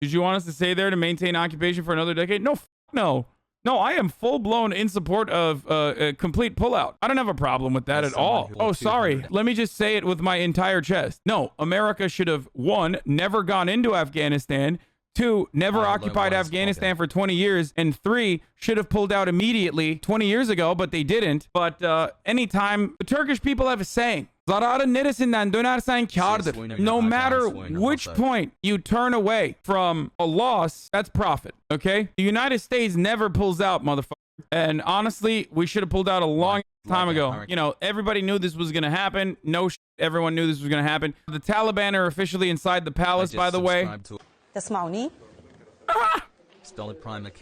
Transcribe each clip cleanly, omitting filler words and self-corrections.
Did you want us to stay there to maintain occupation for another decade? No, no. No, I am full-blown in support of a complete pullout. I don't have a problem with that at all. Oh, sorry. Let me just say it with my entire chest. No, America should have, 1, never gone into Afghanistan, 2, never occupied Afghanistan for 20 years, and 3, should have pulled out immediately 20 years ago, but they didn't. But anytime, the Turkish people have a saying. Zararın neresinden dönersen kârdır. No matter which point you turn away from a loss, that's profit, okay? The United States never pulls out, motherfucker. And honestly, we should have pulled out a long time ago. You know, everybody knew this was going to happen. No shit, everyone knew this was going to happen. The Taliban are officially inside the palace, by the way.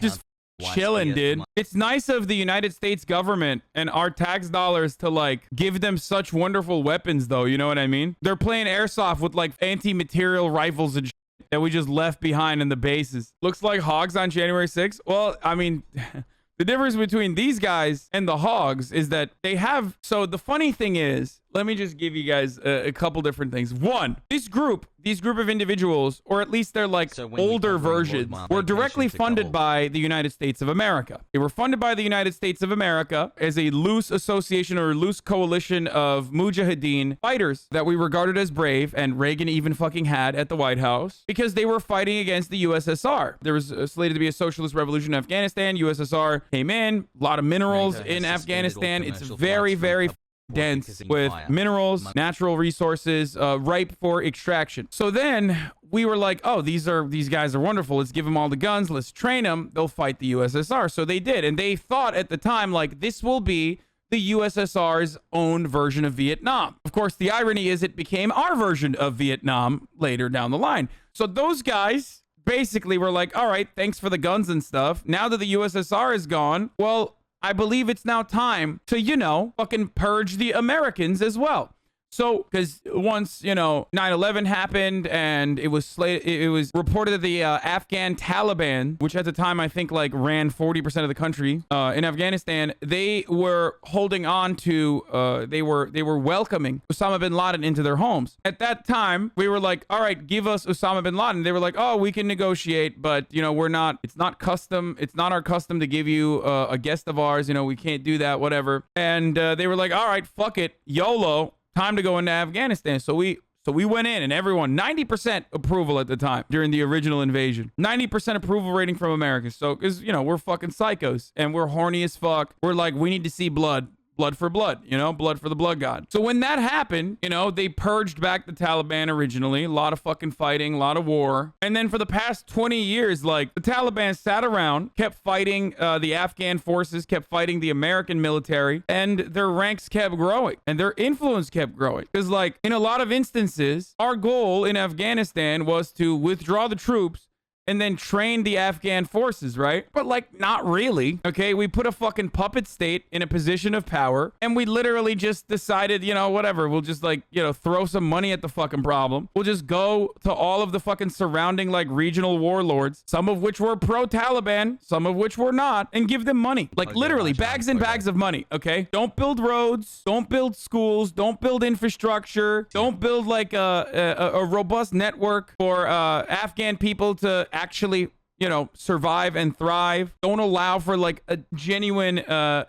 Just chilling, dude. It's nice of the United States government and our tax dollars to like give them such wonderful weapons, though. You know what I mean? They're playing airsoft with like anti-material rifles and shit that we just left behind in the bases. Looks like hogs on January 6th. Well, I mean, the difference between these guys and the hogs is that they have. So the funny thing is, let me just give you guys a couple different things. 1, these group of individuals, or at least they're like older versions, were directly funded by the United States of America. They were funded by the United States of America as a loose association or loose coalition of mujahideen fighters that we regarded as brave, and Reagan even fucking had at the White House, because they were fighting against the USSR. There was slated to be a socialist revolution in Afghanistan. USSR came in, a lot of minerals in Afghanistan. It's very, very dense with minerals, natural resources, ripe for extraction. So then we were like, oh, these guys are wonderful. Let's give them all the guns. Let's train them. They'll fight the USSR. So they did. And they thought at the time, like, this will be the USSR's own version of Vietnam. Of course, the irony is it became our version of Vietnam later down the line. So those guys basically were like, all right, thanks for the guns and stuff. Now that the USSR is gone, well, I believe it's now time to, you know, fucking purge the Americans as well. So, because once, you know, 9/11 happened and it was reported that the Afghan Taliban, which at the time I think like ran 40% of the country in Afghanistan, they were holding on to, they were welcoming Osama bin Laden into their homes. At that time, we were like, all right, give us Osama bin Laden. They were like, oh, we can negotiate, but, you know, it's not our custom to give you a guest of ours. You know, we can't do that, whatever. And they were like, all right, fuck it, YOLO. Time to go into Afghanistan. So we went in, and everyone, 90% approval at the time during the original invasion. 90% approval rating from Americans. So, because, you know, we're fucking psychos and we're horny as fuck. We're like, we need to see blood. Blood for blood, you know, blood for the blood god. So when that happened, you know, they purged back the Taliban originally, a lot of fucking fighting, a lot of war. And then for the past 20 years, like, the Taliban sat around, kept fighting the Afghan forces, kept fighting the American military, and their ranks kept growing and their influence kept growing. Because, like, in a lot of instances, our goal in Afghanistan was to withdraw the troops and then train the Afghan forces, right? But like, not really. Okay, we put a fucking puppet state in a position of power, and we literally just decided, you know, whatever, we'll just like, you know, throw some money at the fucking problem. We'll just go to all of the fucking surrounding like regional warlords, some of which were pro-Taliban, some of which were not, and give them money. Like literally bags and bags of money, okay? Don't build roads, don't build schools, don't build infrastructure, don't build like a robust network for Afghan people to actually, you know, survive and thrive. Don't allow for like a genuine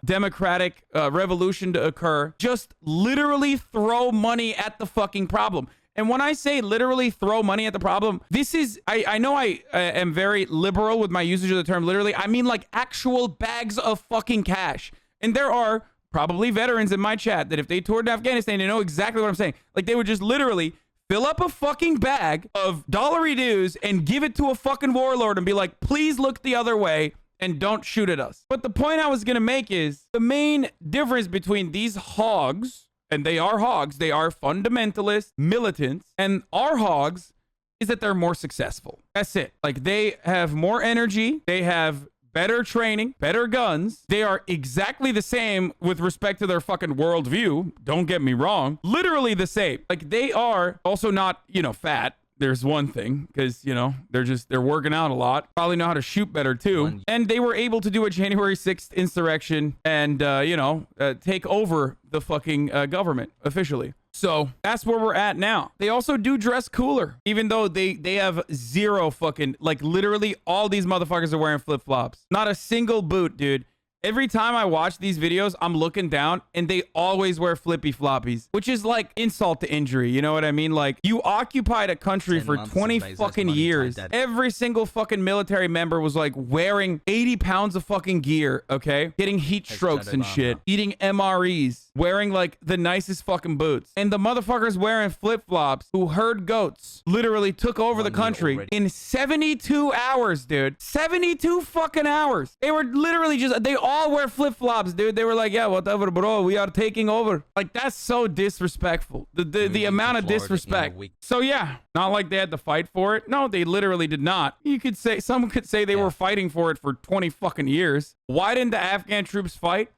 democratic revolution to occur. Just literally throw money at the fucking problem. And when I say literally throw money at the problem, this is, I know I am very liberal with my usage of the term literally. I mean like actual bags of fucking cash. And there are probably veterans in my chat that if they toured Afghanistan, they know exactly what I'm saying. Like they would just literally fill up a fucking bag of dollary dues and give it to a fucking warlord and be like, please look the other way and don't shoot at us. But the point I was going to make is the main difference between these hogs, and they are hogs, they are fundamentalist militants, and our hogs is that they're more successful. That's it. Like they have more energy. They have better training, better guns. They are exactly the same with respect to their fucking worldview. Don't get me wrong. Literally the same. Like they are also not, you know, fat. there's one thing, because, you know, they're working out a lot. Probably know how to shoot better, too. And they were able to do a January 6th insurrection and, you know, take over the fucking government officially. So that's where we're at now. They also do dress cooler, even though they have zero fucking, like, literally all these motherfuckers are wearing flip-flops. Not a single boot, dude. Every time I watch these videos, I'm looking down and they always wear flippy floppies, which is like insult to injury. You know what I mean? Like, you occupied a country for 20 fucking years. Every single fucking military member was like wearing 80 pounds of fucking gear, okay? Getting heat strokes and shit. Eating MREs. Wearing like the nicest fucking boots. And the motherfuckers wearing flip-flops who herd goats literally took over the country in 72 hours, dude. 72 fucking hours. They were literally just, they all wear flip-flops, dude. They were like, yeah, whatever, bro, we are taking over. Like, that's so disrespectful. The amount of disrespect. So yeah, not like they had to fight for it. No, they literally did not. You could say, someone could say they were fighting for it for 20 fucking years. Why didn't the Afghan troops fight?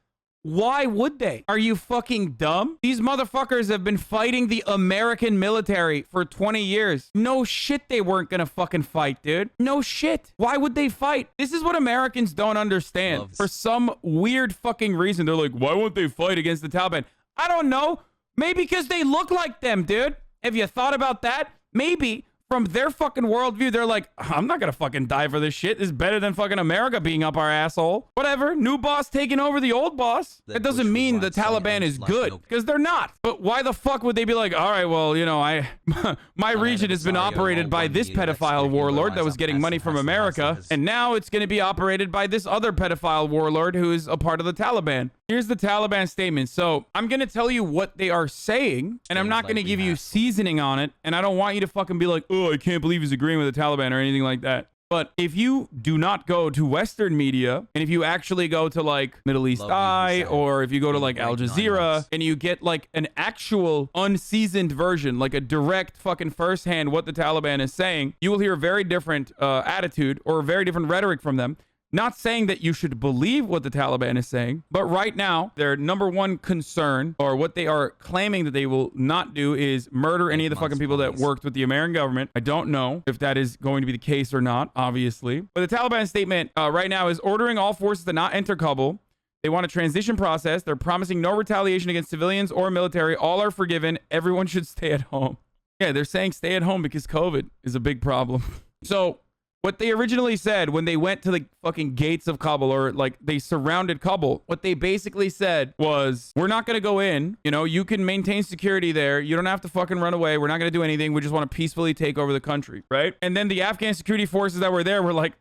Why would they? Are you fucking dumb? These motherfuckers have been fighting the American military for 20 years. No shit they weren't gonna fucking fight, dude. No shit. Why would they fight? This is what Americans don't understand. For some weird fucking reason, they're like, why won't they fight against the Taliban? I don't know. Maybe because they look like them, dude. Have you thought about that? Maybe. From their fucking worldview, they're like, I'm not gonna fucking die for this shit. This is better than fucking America being up our asshole. Whatever. New boss taking over the old boss. That doesn't mean the Taliban is good, because they're not. But why the fuck would they be like, all right, well, you know, my region has been operated by this pedophile warlord that was getting money from America, and now it's gonna be operated by this other pedophile warlord who is a part of the Taliban. Here's the Taliban statement. So I'm gonna tell you what they are saying, and I'm not gonna give you seasoning on it, and I don't want you to fucking be like, oh, I can't believe he's agreeing with the Taliban or anything like that. But if you do not go to Western media, and if you actually go to like Middle East Eye, or if you go to like Al Jazeera, and you get like an actual unseasoned version, like a direct fucking firsthand what the Taliban is saying, you will hear a very different attitude or a very different rhetoric from them. Not saying that you should believe what the Taliban is saying, but right now, their number one concern, or what they are claiming that they will not do, is murder any of the fucking people that worked with the American government. I don't know if that is going to be the case or not, obviously. But the Taliban statement right now is ordering all forces to not enter Kabul. They want a transition process. They're promising no retaliation against civilians or military. All are forgiven. Everyone should stay at home. Yeah, they're saying stay at home because COVID is a big problem. So what they originally said when they went to the fucking gates of Kabul, or like they surrounded Kabul, what they basically said was, we're not going to go in. You know, you can maintain security there. You don't have to fucking run away. We're not going to do anything. We just want to peacefully take over the country, right? And then the Afghan security forces that were there were like,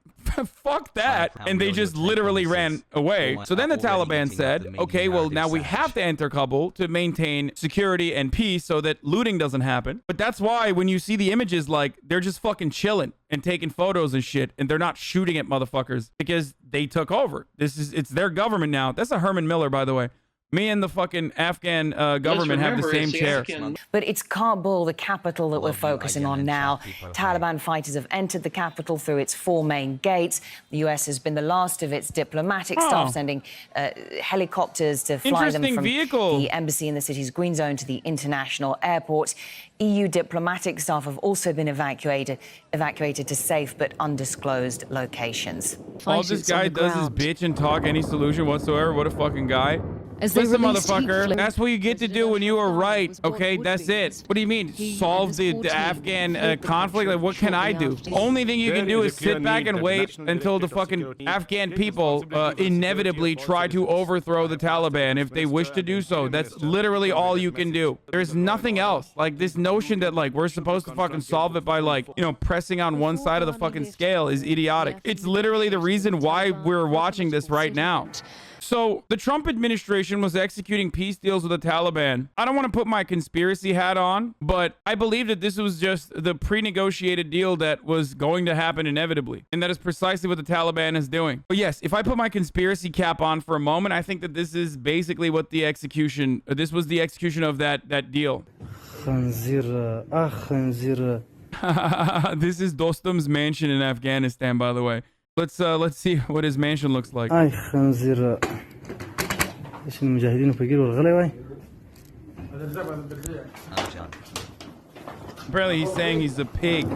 fuck that. And they just literally ran away. So then the Taliban said, okay, well, now we have to enter Kabul to maintain security and peace so that looting doesn't happen. But that's why when you see the images, like, they're just fucking chilling and taking photos and shit, and they're not shooting at motherfuckers because they took over. It's their government now. That's a Herman Miller, by the way. Me and the fucking Afghan government have the same chair. But it's Kabul, the capital, that we're focusing on now. Taliban fighters have entered the capital through its 4 main gates. The US has been the last of its diplomatic staff, sending helicopters to fly them from the embassy in the city's green zone to the international airport. EU diplomatic staff have also been evacuated to safe but undisclosed locations. All this guy does is bitch and talk any solution whatsoever. What a fucking guy. Listen, motherfucker, that's what you get to do when you are right, okay? That's it. What do you mean? Solve the Afghan conflict? Like, what can I do? Only thing you can do is sit back and wait until the fucking Afghan people inevitably try to overthrow the Taliban if they wish to do so. That's literally all you can do. There's nothing else. Like, this notion that, like, we're supposed to fucking solve it by, like, you know, pressing on one side of the fucking scale is idiotic. It's literally the reason why we're watching this right now. So the Trump administration was executing peace deals with the Taliban. I don't want to put my conspiracy hat on, but I believe that this was just the pre-negotiated deal that was going to happen inevitably. And that is precisely what the Taliban is doing. But yes, if I put my conspiracy cap on for a moment, I think that this is basically what the execution, this was the execution of that deal. This is Dostum's mansion in Afghanistan, by the way. Let's see what his mansion looks like. Apparently he's saying he's a pig.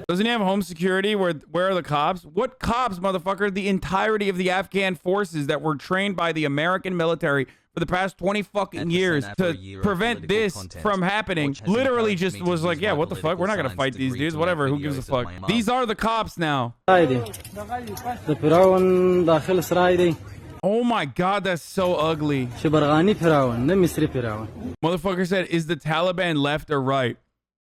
Doesn't he have home security? Where are the cops? What cops, motherfucker? The entirety of the Afghan forces that were trained by the American military for the past 20 fucking years to prevent this from happening literally just was like, yeah, what the fuck? We're not gonna fight these dudes. Whatever. Who gives a fuck? These are the cops now. Oh my god, that's so ugly. Motherfucker said, is the Taliban left or right?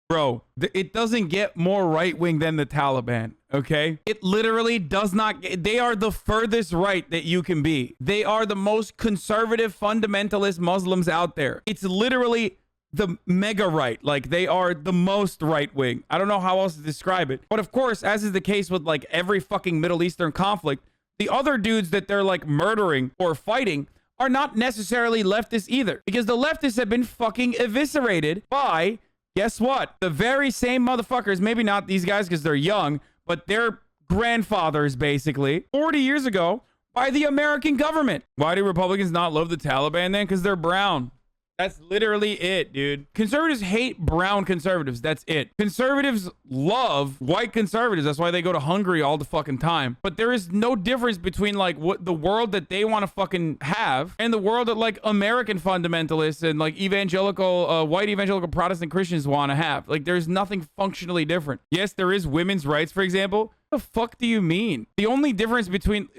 Bro, it doesn't get more right-wing than the Taliban, okay? It literally does not. They are the furthest right that you can be. They are the most conservative fundamentalist Muslims out there. It's literally the mega right. Like, they are the most right-wing. I don't know how else to describe it. But of course, as is the case with like every fucking Middle Eastern conflict, the other dudes that they're like murdering or fighting are not necessarily leftists either, because the leftists have been fucking eviscerated by, guess what? The very same motherfuckers, maybe not these guys because they're young, but their grandfathers basically 40 years ago by the American government. Why do Republicans not love the Taliban then? Because they're brown. That's literally it, dude. Conservatives hate brown conservatives. That's it. Conservatives love white conservatives. That's why they go to Hungary all the fucking time. But there is no difference between like what the world that they want to fucking have and the world that like American fundamentalists and like evangelical, white evangelical Protestant Christians want to have. Like, there's nothing functionally different. Yes, there is women's rights, for example. What the fuck do you mean? The only difference between...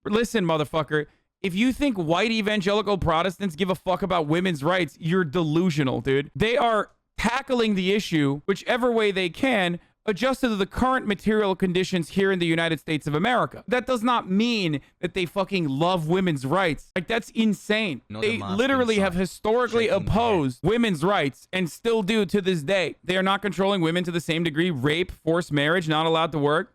Listen, motherfucker. If you think white evangelical Protestants give a fuck about women's rights, you're delusional, dude. They are tackling the issue whichever way they can, adjusted to the current material conditions here in the United States of America. That does not mean that they fucking love women's rights. Like, that's insane. They literally have historically opposed women's rights and still do to this day. They are not controlling women to the same degree. Rape, forced marriage, not allowed to work.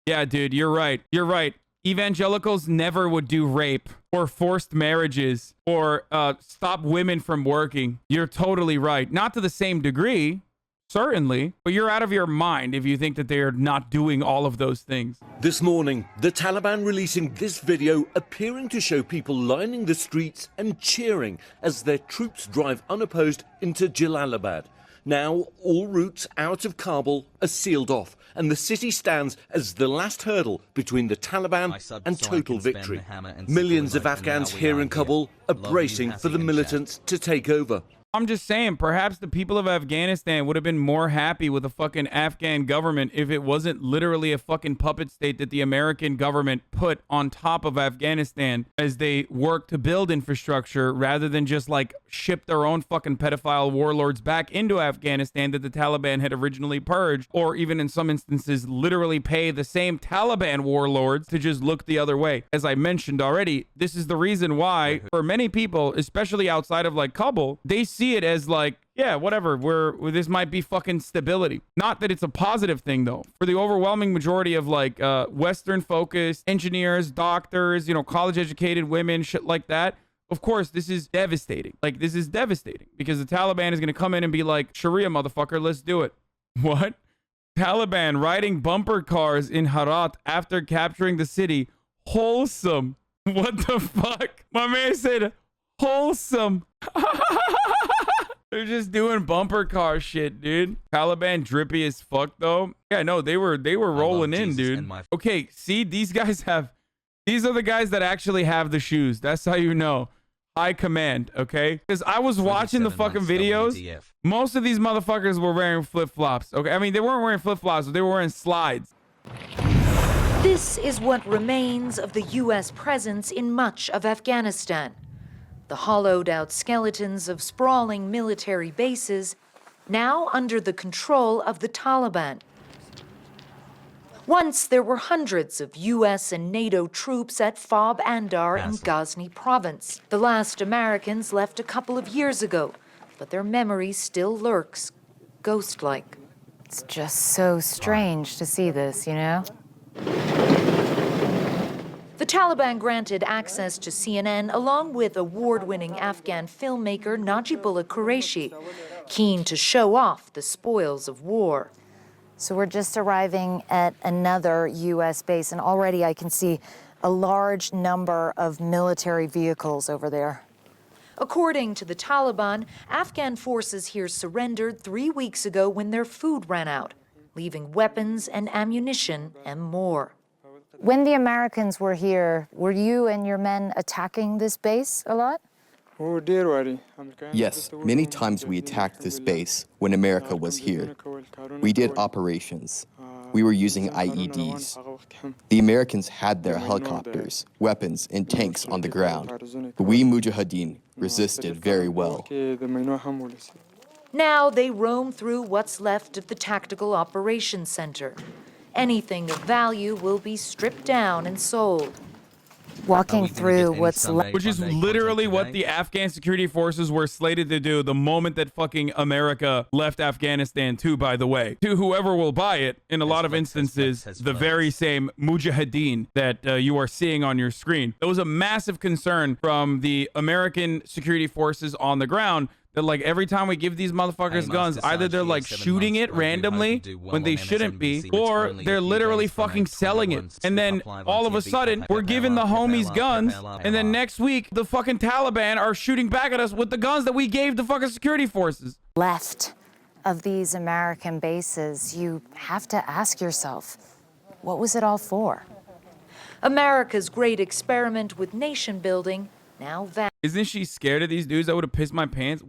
Yeah, dude, you're right. You're right. Evangelicals never would do rape or forced marriages or stop women from working. You're totally right. Not to the same degree, certainly, but you're out of your mind if you think that they are not doing all of those things. This morning, the Taliban releasing this video appearing to show people lining the streets and cheering as their troops drive unopposed into Jalalabad. Now, all routes out of Kabul are sealed off, and the city stands as the last hurdle between the Taliban and total victory. Millions of Afghans here in Kabul are bracing for the militants to take over. I'm just saying, perhaps the people of Afghanistan would have been more happy with the fucking Afghan government if it wasn't literally a fucking puppet state that the American government put on top of Afghanistan as they work to build infrastructure rather than just like ship their own fucking pedophile warlords back into Afghanistan that the Taliban had originally purged, or even in some instances literally pay the same Taliban warlords to just look the other way. As I mentioned already, this is the reason why for many people, especially outside of like Kabul, they see it as like, yeah, whatever, this might be fucking stability. Not that it's a positive thing though. For the overwhelming majority of like Western focused engineers, doctors, you know, college educated women, shit like that, of course, this is devastating. Like, this is devastating because the Taliban is going to come in and be like, Sharia, motherfucker, let's do it. What? Taliban riding bumper cars in Herat after capturing the city. Wholesome. What the fuck? My man said wholesome. They're just doing bumper car shit, dude. Taliban drippy as fuck though. Yeah, no, they were rolling in, dude. Okay, see, these are the guys that actually have the shoes. That's how you know. High command, okay? Because I was watching the fucking videos. WDF. Most of these motherfuckers were wearing flip-flops, okay? I mean, they weren't wearing flip-flops, but they were wearing slides. This is what remains of the U.S. presence in much of Afghanistan. The hollowed-out skeletons of sprawling military bases, now under the control of the Taliban. Once there were hundreds of U.S. and NATO troops at Fob Andar in Ghazni province. The last Americans left a couple of years ago, but their memory still lurks, ghost-like. It's just so strange to see this, you know? The Taliban granted access to CNN along with award-winning Afghan filmmaker Najibullah Qureshi, keen to show off the spoils of war. So we're just arriving at another U.S. base, and already I can see a large number of military vehicles over there. According to the Taliban, Afghan forces here surrendered 3 weeks ago when their food ran out, leaving weapons and ammunition and more. When the Americans were here, were you and your men attacking this base a lot? Yes, many times we attacked this base when America was here. We did operations. We were using IEDs. The Americans had their helicopters, weapons, and tanks on the ground, but we Mujahideen resisted very well. Now they roam through what's left of the Tactical Operations Center. Anything of value will be stripped down and sold. Walking through what's left. Which is literally what the Afghan security forces were slated to do the moment that fucking America left Afghanistan too, by the way. To whoever will buy it, in a lot of instances, the very same mujahideen that you are seeing on your screen. There was a massive concern from the American security forces on the ground that, like, every time we give these motherfuckers guns, either they're like shooting it randomly when they shouldn't be, or they're literally fucking selling it. And then all of a sudden, we're giving the homies guns, and then next week, the fucking Taliban are shooting back at us with the guns that we gave the fucking security forces. Left of these American bases, you have to ask yourself, what was it all for? America's great experiment with nation building now vanished. Isn't she scared of these dudes? I would have pissed my pants.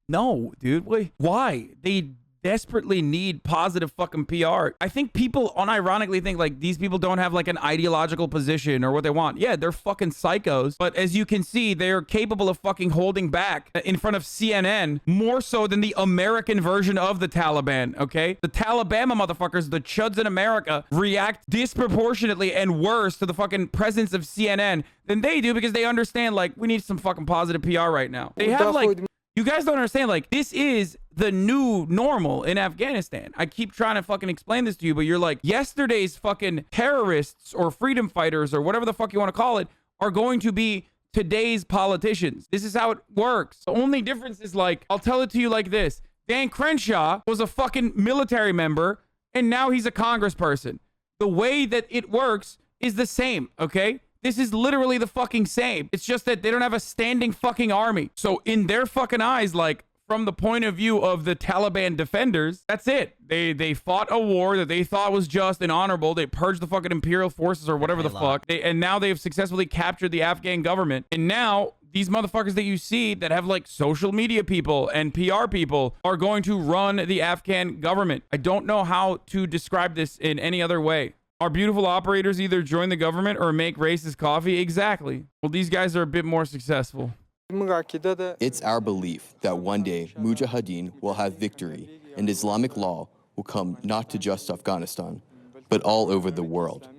No, dude. Wait, why? They desperately need positive fucking PR. I think people unironically think like these people don't have like an ideological position or what they want. Yeah, they're fucking psychos. But as you can see, they're capable of fucking holding back in front of CNN more so than the American version of the Taliban, okay? The Taliban motherfuckers, the chuds in America, react disproportionately and worse to the fucking presence of CNN than they do because they understand like we need some fucking positive PR right now. They have like... You guys don't understand, like, this is the new normal in Afghanistan. I keep trying to fucking explain this to you, but you're like, yesterday's fucking terrorists or freedom fighters or whatever the fuck you want to call it are going to be today's politicians. This is how it works. The only difference is, like, I'll tell it to you like this. Dan Crenshaw was a fucking military member, and now he's a congressperson. The way that it works is the same, okay? This is literally the fucking same. It's just that they don't have a standing fucking army. So in their fucking eyes, like from the point of view of the Taliban defenders, that's it. They fought a war that they thought was just and honorable. They purged the fucking imperial forces or whatever the fuck. And now they have successfully captured the Afghan government. And now these motherfuckers that you see that have like social media people and PR people are going to run the Afghan government. I don't know how to describe this in any other way. Our beautiful operators either join the government or make racist coffee? Exactly. Well, these guys are a bit more successful. It's our belief that one day Mujahideen will have victory and Islamic law will come not to just Afghanistan, but all over the world.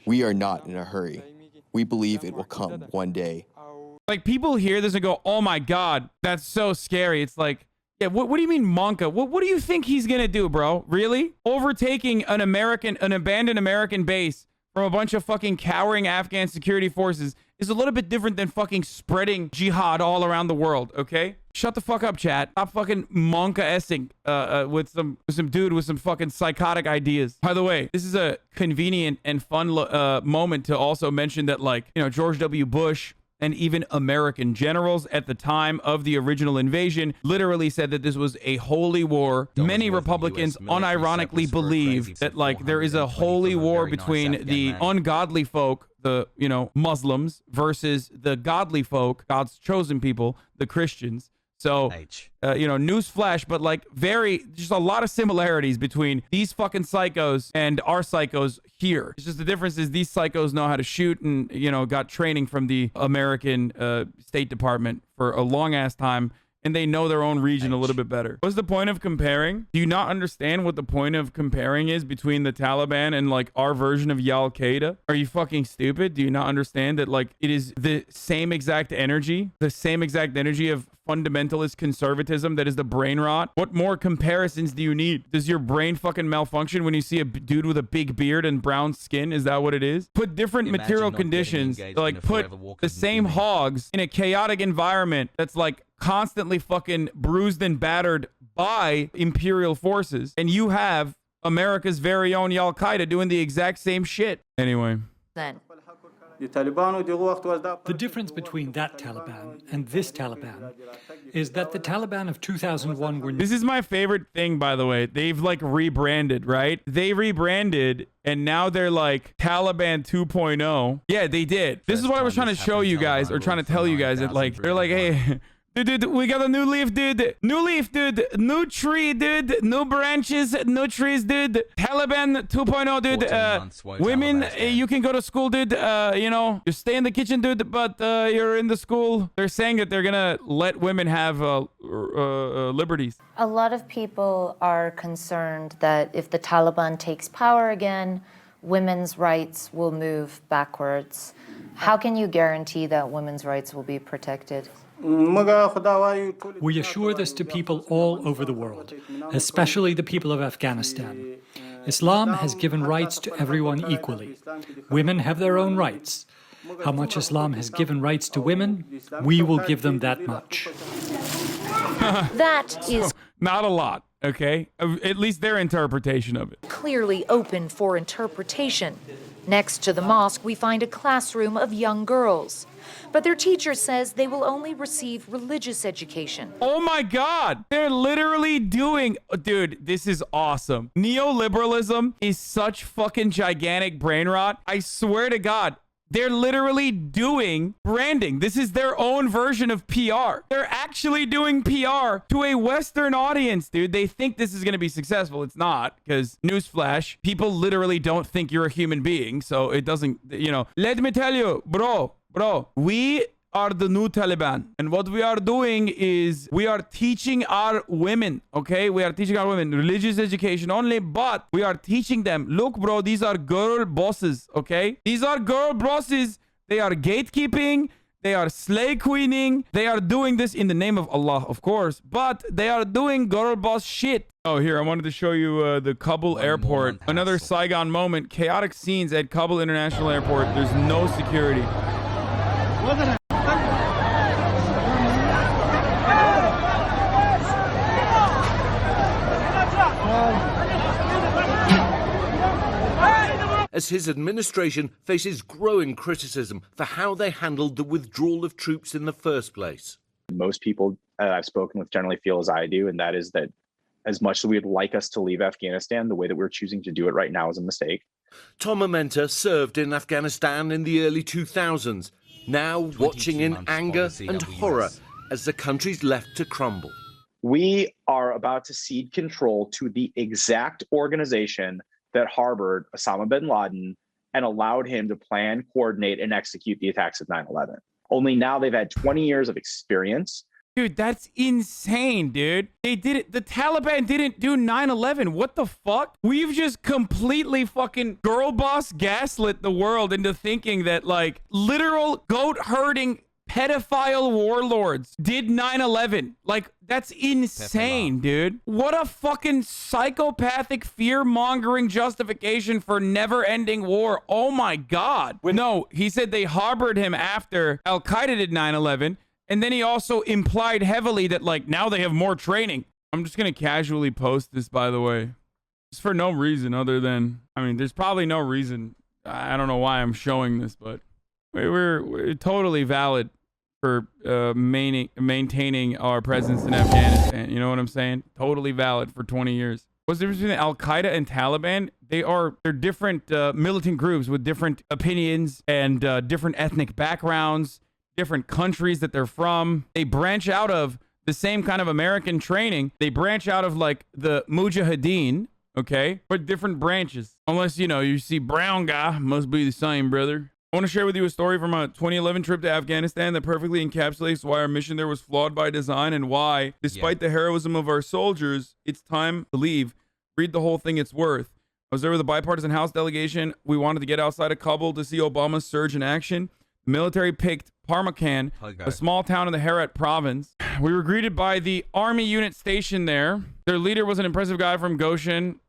We are not in a hurry. We believe it will come one day. Like, people hear this and go, oh my God, that's so scary. It's like, yeah, what do you mean, Monka? What do you think he's gonna do, bro? Really? Overtaking an abandoned American base from a bunch of fucking cowering Afghan security forces is a little bit different than fucking spreading jihad all around the world, okay? Shut the fuck up, chat. Stop fucking Monka-essing with some dude with some fucking psychotic ideas. By the way, this is a convenient and fun moment to also mention that, like, you know, George W. Bush and even American generals at the time of the original invasion literally said that this was a holy war. Many Republicans unironically believe that, like, there is a holy war between the ungodly folk, the, you know, Muslims, versus the godly folk, God's chosen people, the Christians. So, you know, newsflash, but like just a lot of similarities between these fucking psychos and our psychos here. It's just the difference is these psychos know how to shoot and, you know, got training from the American State Department for a long ass time. And they know their own region a little bit better. What's the point of comparing? Do you not understand what the point of comparing is between the Taliban and like our version of Al Qaeda? Are you fucking stupid? Do you not understand that like it is the same exact energy of fundamentalist conservatism that is the brain rot? What more comparisons do you need? Does your brain fucking malfunction when you see a dude with a big beard and brown skin? Is that what it is? Put different material conditions, like put the same hogs in a chaotic environment that's like constantly fucking bruised and battered by imperial forces, and you have America's very own Al Qaeda doing the exact same shit. Anyway. Then The difference between that Taliban and this Taliban is that the Taliban of 2001 were... This is my favorite thing, by the way. They've like rebranded, right? They rebranded and now they're like Taliban 2.0. Yeah, they did. This is what I was trying to show you guys, or trying to tell you guys, that like, they're like, hey... Dude, we got a new leaf, dude. New leaf, dude. New tree, dude. New branches, new trees, dude. Taliban 2.0, dude. Women, you can go to school, dude. You know, you stay in the kitchen, dude, but you're in the school. They're saying that they're gonna let women have liberties. A lot of people are concerned that if the Taliban takes power again, women's rights will move backwards. How can you guarantee that women's rights will be protected? We assure this to people all over the world, especially the people of Afghanistan. Islam has given rights to everyone equally. Women have their own rights. How much Islam has given rights to women, we will give them that much. That is not a lot, okay? At least their interpretation of it. Clearly open for interpretation. Next to the mosque, we find a classroom of young girls. But their teacher says they will only receive religious education. Oh my God. They're literally doing... Dude, this is awesome. Neoliberalism is such fucking gigantic brain rot. I swear to God. They're literally doing branding. This is their own version of PR. They're actually doing PR to a Western audience, dude. They think this is going to be successful. It's not, because newsflash, people literally don't think you're a human being. So it doesn't, you know. Let me tell you, bro, we are the new Taliban. And what we are doing is we are teaching our women, okay? We are teaching our women religious education only, but we are teaching them, look, bro, these are girl bosses, okay? These are girl bosses. They are gatekeeping. They are slave queening. They are doing this in the name of Allah, of course, but they are doing girl boss shit. Oh, here, I wanted to show you the Kabul airport. Another Saigon moment. Chaotic scenes at Kabul International Airport. There's no security. As his administration faces growing criticism for how they handled the withdrawal of troops in the first place. Most people I've spoken with generally feel as I do, and that is that as much as we'd like us to leave Afghanistan, the way that we're choosing to do it right now is a mistake. Tom Amenta served in Afghanistan in the early 2000s, now watching in anger and horror as the country's left to crumble. We are about to cede control to the exact organization that harbored Osama bin Laden and allowed him to plan, coordinate, and execute the attacks of 9/11. Only now they've had 20 years of experience. Dude, that's insane, dude. They did it. The Taliban didn't do 9/11. What the fuck? We've just completely fucking girl boss gaslit the world into thinking that, like, literal goat herding pedophile warlords did 9/11. Like, that's insane, dude. What a fucking psychopathic fear-mongering justification for never-ending war. Oh my God. No, he said they harbored him after Al-Qaeda did 9/11. And then he also implied heavily that, like, now they have more training. I'm just going to casually post this, by the way. Just for no reason other than, I mean, there's probably no reason. I don't know why I'm showing this, but we're totally valid for maintaining our presence in Afghanistan. You know what I'm saying? Totally valid for 20 years. What's the difference between Al-Qaeda and Taliban? They're different militant groups with different opinions and different ethnic backgrounds, different countries that they're from. They branch out of the same kind of American training. They branch out of, like, the Mujahideen, okay? But different branches. Unless, you know, you see brown guy, must be the same, brother. I want to share with you a story from a 2011 trip to Afghanistan that perfectly encapsulates why our mission there was flawed by design and why, despite the heroism of our soldiers, it's time to leave. Read the whole thing, it's worth. I was there with a bipartisan House delegation. We wanted to get outside of Kabul to see Obama's surge in action. The military picked Parmakan, a small town in the Herat province. We were greeted by the army unit stationed there. Their leader was an impressive guy from Goshen.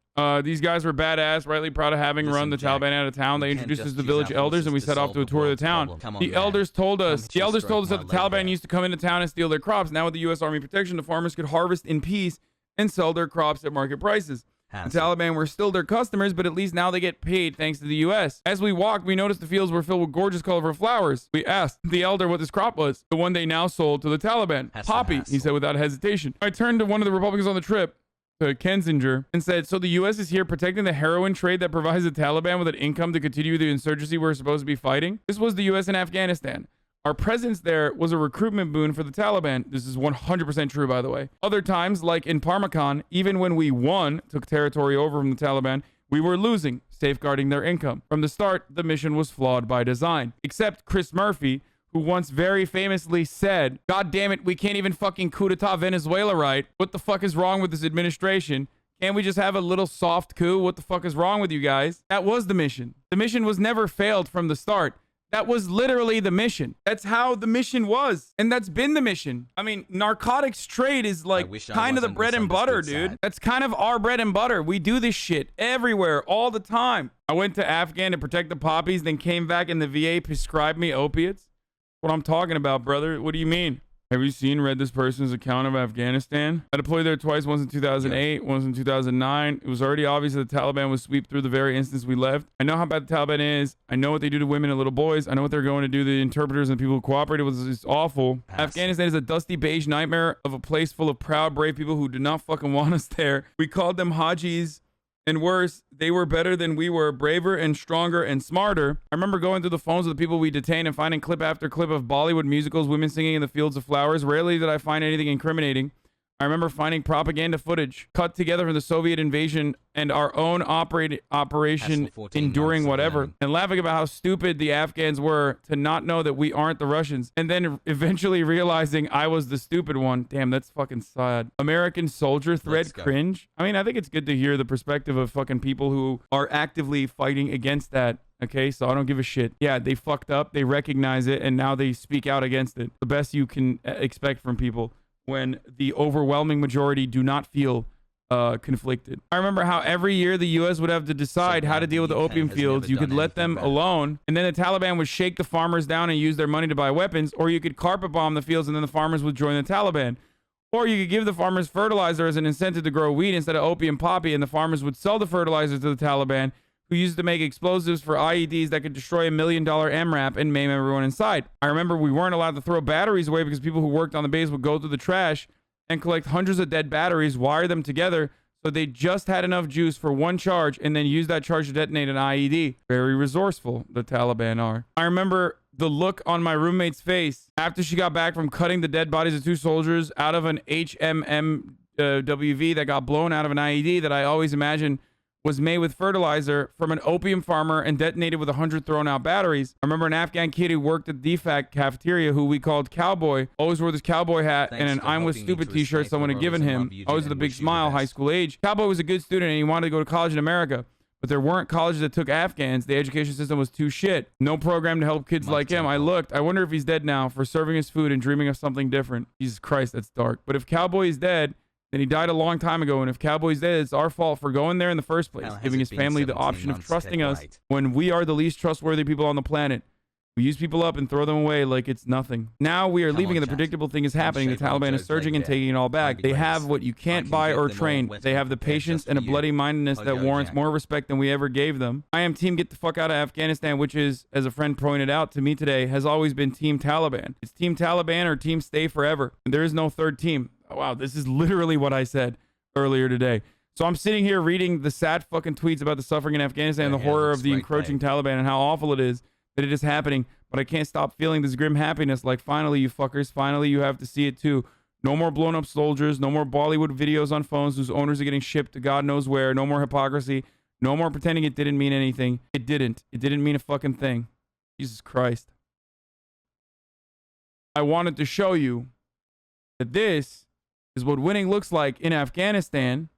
These guys were badass, rightly proud of having run the Taliban out of town. They introduced us to the village elders, and we set off to a tour of the town. The elders told us that the Taliban used to come into town and steal their crops. Now with the U.S. Army protection, the farmers could harvest in peace and sell their crops at market prices. The Taliban were still their customers, but at least now they get paid thanks to the U.S. As we walked, we noticed the fields were filled with gorgeous, colorful flowers. We asked the elder what this crop was, the one they now sold to the Taliban. Poppy, he said without hesitation. I turned to one of the Republicans on the trip, to Kensinger, and said, so the U.S. is here protecting the heroin trade that provides the Taliban with an income to continue the insurgency we're supposed to be fighting? This was the U.S. in Afghanistan. Our presence there was a recruitment boon for the Taliban. This is 100% true, by the way. Other times, like in Parmakan, even when we won, took territory over from the Taliban, we were losing, safeguarding their income. From the start, the mission was flawed by design. Except Chris Murphy, who once very famously said, God damn it, we can't even fucking coup d'etat Venezuela right. What the fuck is wrong with this administration? Can't we just have a little soft coup? What the fuck is wrong with you guys? That was the mission. The mission was never failed from the start. That was literally the mission. That's how the mission was. And that's been the mission. I mean, narcotics trade is like kind of the bread and butter, dude. That's kind of our bread and butter. We do this shit everywhere, all the time. I went to Afghan to protect the poppies, then came back and the VA prescribed me opiates. What I'm talking about, brother. What do you mean? Have you read this person's account of Afghanistan? I deployed there twice, once in 2008, once in 2009. It was already obvious that the Taliban would sweep through the very instance we left. I know how bad the Taliban is. I know what they do to women and little boys. I know what they're going to do to the interpreters and people who cooperated with us. It's awful. Afghanistan is a dusty beige nightmare of a place full of proud, brave people who do not fucking want us there. We called them Hajis. And worse, they were better than we were, braver and stronger and smarter. I remember going through the phones of the people we detained and finding clip after clip of Bollywood musicals, women singing in the fields of flowers. Rarely did I find anything incriminating. I remember finding propaganda footage cut together from the Soviet invasion and our own operation enduring whatever, and laughing about how stupid the Afghans were to not know that we aren't the Russians, and then eventually realizing I was the stupid one. Damn, that's fucking sad. American soldier thread cringe. I mean, I think it's good to hear the perspective of fucking people who are actively fighting against that. Okay, so I don't give a shit. Yeah, they fucked up, they recognize it, and now they speak out against it. The best you can expect from people when the overwhelming majority do not feel conflicted. I remember how every year the U.S. would have to decide how to deal with the opium fields. You could let them alone, and then the Taliban would shake the farmers down and use their money to buy weapons, or you could carpet bomb the fields and then the farmers would join the Taliban. Or you could give the farmers fertilizer as an incentive to grow wheat instead of opium poppy, and the farmers would sell the fertilizer to the Taliban, who used to make explosives for IEDs that could destroy $1 million MRAP and maim everyone inside. I remember we weren't allowed to throw batteries away because people who worked on the base would go through the trash and collect hundreds of dead batteries, wire them together so they just had enough juice for one charge and then use that charge to detonate an IED. Very resourceful, the Taliban are. I remember the look on my roommate's face after she got back from cutting the dead bodies of 2 soldiers out of an HMMWV that got blown out of an IED that I always imagined was made with fertilizer from an opium farmer and detonated with 100 thrown out batteries. I remember an Afghan kid who worked at the DFAC cafeteria who we called Cowboy, always wore this cowboy hat and an I'm with stupid t-shirt someone had given him, always with a big smile, high school age. Cowboy was a good student and he wanted to go to college in America, but there weren't colleges that took Afghans. The education system was too shit. No program to help kids like him. I looked. I wonder if he's dead now for serving his food and dreaming of something different. Jesus Christ, that's dark. But if Cowboy is dead, then he died a long time ago, and if Cowboy's dead, it's our fault for going there in the first place, giving his family the option of trusting us when we are the least trustworthy people on the planet. We use people up and throw them away like it's nothing. Now we are leaving and the predictable thing is happening. The Taliban is surging and taking it all back. They have what you can't buy or train. They have the patience and a bloody-mindedness that warrants more respect than we ever gave them. I am team get the fuck out of Afghanistan, which is, as a friend pointed out to me today, has always been team Taliban. It's team Taliban or team stay forever. And there is no third team. Oh, wow, this is literally what I said earlier today. So I'm sitting here reading the sad fucking tweets about the suffering in Afghanistan and the horror of the encroaching Taliban and how awful it is that it is happening. But I can't stop feeling this grim happiness. Like, finally, you fuckers, finally, you have to see it too. No more blown up soldiers. No more Bollywood videos on phones whose owners are getting shipped to God knows where. No more hypocrisy. No more pretending it didn't mean anything. It didn't. It didn't mean a fucking thing. Jesus Christ. I wanted to show you that this is what winning looks like in Afghanistan.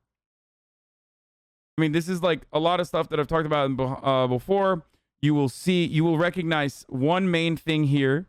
I mean, this is like a lot of stuff that I've talked about before. You will recognize one main thing here.